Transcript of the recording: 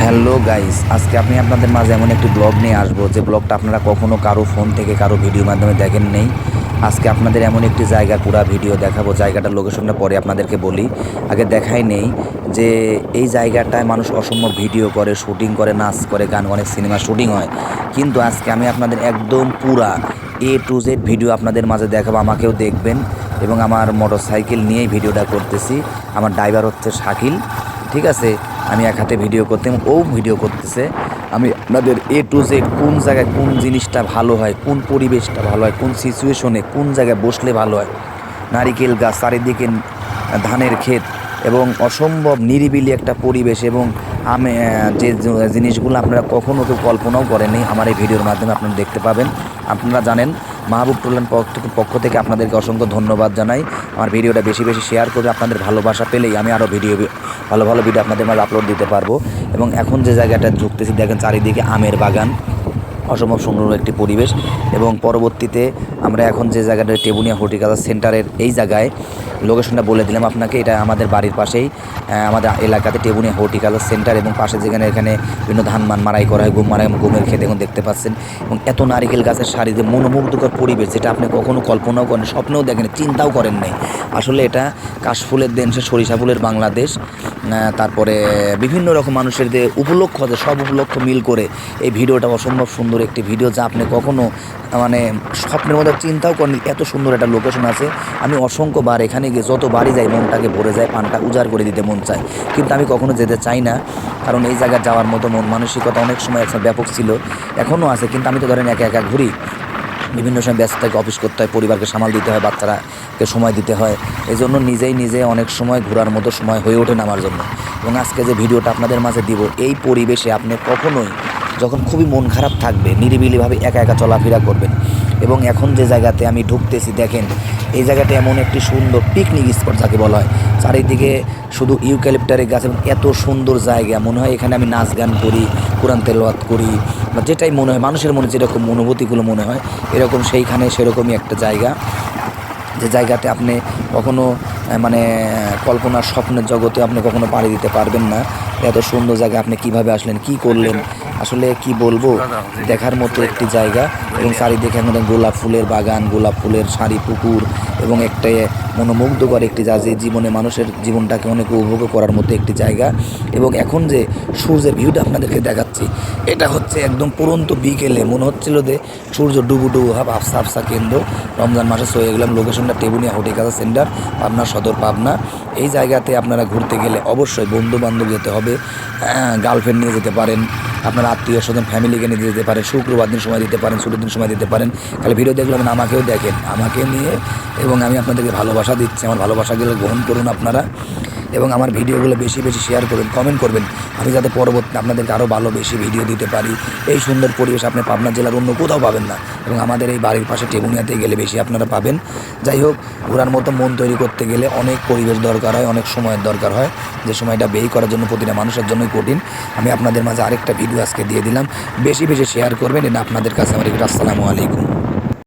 Hello guys, আজকে আমি আপনাদের মাঝে এমন একটি ব্লগ নিয়ে আসবো যে ব্লগটা আপনারা কখনো কারো ফোন থেকে কারো ভিডিওর মাধ্যমে দেখেন নেই। আজকে আপনাদের এমন একটি জায়গা পুরা ভিডিও দেখাবো, জায়গাটার লোকেশনটা পরে আপনাদেরকে বলি, আগে দেখাই নেই যে এই জায়গাটায় মানুষ অসম্ভব ভিডিও করে, শুটিং করে, নাচ করে, গান, অনেক সিনেমা শুটিং হয়। কিন্তু আজকে আমি আপনাদের একদম পুরা A to Z ভিডিও আপনাদের মাঝে দেখাবো, আমাকেও দেখবেন। এবং আমার মোটর সাইকেল নিয়েই ভিডিওটা করতেছি, আমার ড্রাইভার হচ্ছে শাকিল, ঠিক আছে। আমি এক হাতে ভিডিও করতে এবং ও ভিডিও করতেছে। আমি আপনাদের A to Z কোন জায়গায় কোন জিনিসটা ভালো হয়, কোন পরিবেশটা ভালো হয়, কোন সিচুয়েশনে কোন জায়গায় বসলে ভালো হয়, নারিকেল গাছ, চারিদিকে ধানের ক্ষেত এবং অসম্ভব নিরিবিলি একটা পরিবেশ এবং আমি যে জিনিসগুলো আপনারা কখনো কেউ কল্পনাও করেননি আমার এই ভিডিওর মাধ্যমে আপনারা দেখতে পাবেন। আপনারা জানেন মাহবুব টুলান পক্ষ থেকে আপনাদেরকে অসংখ্য ধন্যবাদ জানাই। আমার ভিডিওটা বেশি বেশি শেয়ার করে আপনাদের ভালোবাসা পেলেই আমি আরও ভালো ভালো ভিডিও আপনাদের মাঝে আপলোড দিতে পারবো। এবং এখন যে জায়গাটা ঢুকতেছি দেখেন চারিদিকে আমের বাগান, অসম্ভব সুন্দর একটি পরিবেশ। এবং পরবর্তীতে আমরা এখন যে জায়গাটা টেবুনিয়া হর্টিকালচার সেন্টারের এই জায়গায় লোকেশনটা বলে দিলাম আপনাকে, এটা আমাদের বাড়ির পাশেই, আমাদের এলাকাতে টেবুনিয়া হর্টিকালচার সেন্টার। এবং পাশে যেখানে এখানে বিভিন্ন ধান মারাই করা হয়, গমের ক্ষেত এখন দেখতে পাচ্ছেন। এবং এত নারিকেল গাছের সারিতে মনোমুগ্ধকর পরিবেশ, যেটা আপনি কখনো কল্পনাও করেন, স্বপ্নেও দেখেন, চিন্তাও করেন নাই। আসলে এটা কাশফুলের দেশ, সরিষা ফুলের বাংলাদেশ। তারপরে বিভিন্ন রকম মানুষের যে উপলক্ষ আছে, সব উপলক্ষ মিল করে এই ভিডিওটা অসম্ভব সুন্দর একটি ভিডিও, যা আপনি কখনো মানে স্বপ্নের মধ্যে চিন্তাও করেন। এত সুন্দর একটা লোকেশন আছে। আমি অসংখ্যবার এখানে গিয়ে যত বাড়ি যাই মনটাকে ভরে যায়, পানটা উজাড় করে দিতে মন চায়, কিন্তু আমি কখনো যেতে চাই না। কারণ এই জায়গায় যাওয়ার মতো মন মানসিকতা অনেক সময় একটা ব্যাপক ছিল, এখনও আছে, কিন্তু আমি তো ধরেন একা একা ঘুরি, বিভিন্ন সময় ব্যস্ত থাকে, অফিস করতে হয়, পরিবারকে সামাল দিতে হয়, বাচ্চারাকে সময় দিতে হয়। এই জন্য নিজে অনেক সময় ঘোরার মতো সময় হয়ে ওঠে না আমার জন্য। এবং আজকে যে ভিডিওটা আপনাদের মাঝে দিব, এই পরিবেশে আপনি কখনোই, যখন খুবই মন খারাপ থাকবে, নিরিবিলিভাবে একা একা চলাফেরা করবেন। এবং এখন যে জায়গাতে আমি ঢুকতেছি দেখেন, এই জায়গাটা এমন একটি সুন্দর পিকনিক স্পট যাকে বলা হয়, চারিদিকে শুধু ইউক্যালিপ্টারের গাছ এবং এত সুন্দর জায়গা, মনে হয় এখানে আমি নাচ গান করি, কোরআন তেলাওয়াত করি, বা যেটাই মনে হয় মানুষের মনে যেরকম অনুভূতিগুলো মনে হয়, এরকম সেইখানে সেরকমই একটা জায়গা, যে জায়গাতে আপনি কখনো মানে কল্পনার স্বপ্নের জগতে আপনি কখনো পাড়ি দিতে পারবেন না। এত সুন্দর জায়গা, আপনি কিভাবে আসলেন, কি করলেন, আসলে কি বলবো, দেখার মতো একটি জায়গা। এবং চারিদিকে আমাদের গোলাপ ফুলের বাগান, গোলাপ ফুলের সারি, পুকুর এবং একটা মনোমুগ্ধকর একটি যা যে জীবনে মানুষের জীবনটাকে অনেক উপভোগ করার মতো একটি জায়গা। এবং এখন যে সূর্যের ভিউটা আপনাদেরকে দেখাচ্ছি, এটা হচ্ছে একদম পড়ন্ত বিকেলে, মনে হচ্ছিল যে সূর্য ডুবু ভাব, আফসা আফসা কেন্দ্র। রমজান মাসে চলে গেলাম। লোকেশনটা টেবুনিয়া হর্টিকালচার সেন্টার, পাবনা সদর, পাবনা। এই জায়গাতে আপনারা ঘুরতে গেলে অবশ্যই বন্ধু বান্ধব যেতে হবে, গার্লফ্রেন্ড নিয়ে যেতে পারেন, আপনার আত্মীয় স্বজন ফ্যামিলিকে নিয়ে যেতে পারেন, শুক্রবার দিন সময় দিতে পারেন, ছুটির দিন সময় দিতে পারেন। তাহলে ভিডিও দেখলাম আমাকেও দেখেন, আমাকে নিয়ে। এবং আমি আপনাদেরকে ভালোবাসা দিচ্ছি, আমার ভালোবাসাগুলো গ্রহণ করুন আপনারা। এবং আমার ভিডিওগুলো বেশি বেশি শেয়ার করবেন, কমেন্ট করবেন, আমি যাতে পরবর্তী আপনাদেরকে আরও ভালো বেশি ভিডিও দিতে পারি। এই সুন্দর পরিবেশ আপনি পাবনা জেলার অন্য কোথাও পাবেন না, এবং আমাদের এই বাড়ির পাশে টেবুনিয়াতে গেলে বেশি আপনারা পাবেন। যাই হোক, ঘোরার মতো মন তৈরি করতে গেলে অনেক পরিবেশ দরকার হয়, অনেক সময়ের দরকার হয়, যে সময়টা ব্যয় করার জন্য প্রতিটা মানুষের জন্যই কঠিন। আমি আপনাদের মাঝে আরেকটা ভিডিও আজকে দিয়ে দিলাম, বেশি বেশি শেয়ার করবেন, এটা আপনাদের কাছে আমার একটা আসসালামু আলাইকুম।